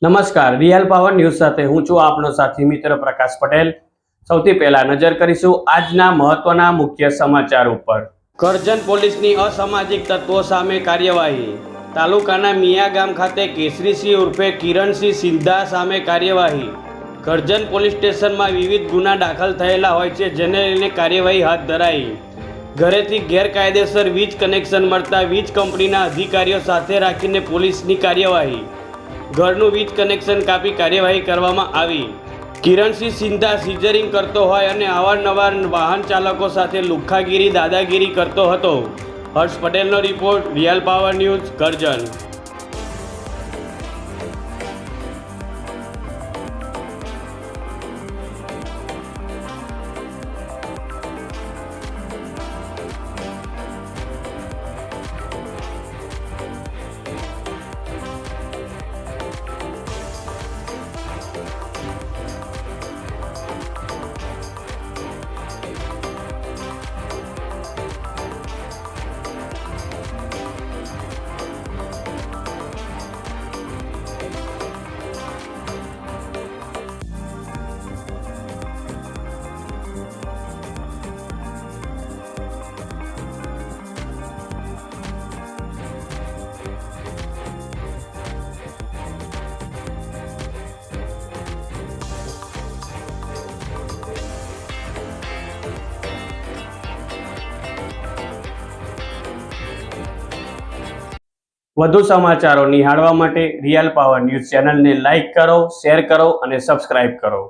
નમસ્કાર, real power news સાથે હું છું આપનો સાથી મિત્ર પ્રકાશ પટેલ। સૌથી પહેલા નજર કરીશું આજના મહત્વના મુખ્ય સમાચાર ઉપર। કરજણ પોલીસની અસામાજિક તત્વો સામે કાર્યવાહી। તાલુકાના મિયા ગામ ખાતે કેસરીસિંહ ઉર્ફે કિરણસિંહ સિંધા સામે કાર્યવાહી। કરજણ પોલીસ સ્ટેશનમાં વિવિધ ગુના દાખલ થયેલા હોય છે, જેને લઈને કાર્યવાહી હાથ ધરાઈ। ઘરેથી ગેરકાયદેસર વીજ કનેક્શન મળતા વીજ કંપનીના અધિકારીઓ સાથે રાખીને પોલીસની કાર્યવાહી। ઘરનું વીજ કનેક્શન કાપી કાર્યવાહી કરવામાં આવી। કિરણસિંહ સિંધા સિઝરિંગ કરતો હોય અને અવારનવાર વાહન ચાલકો સાથે લુખ્ખાગીરી દાદાગીરી કરતો હતો। હર્ષ પટેલનો report, real power news, Karjan. વધુ સમાચારો નિહાળવા માટે રિયલ પાવર ન્યૂઝ ચેનલને લાઇક કરો, શેર કરો અને સબસ્ક્રાઇબ કરો।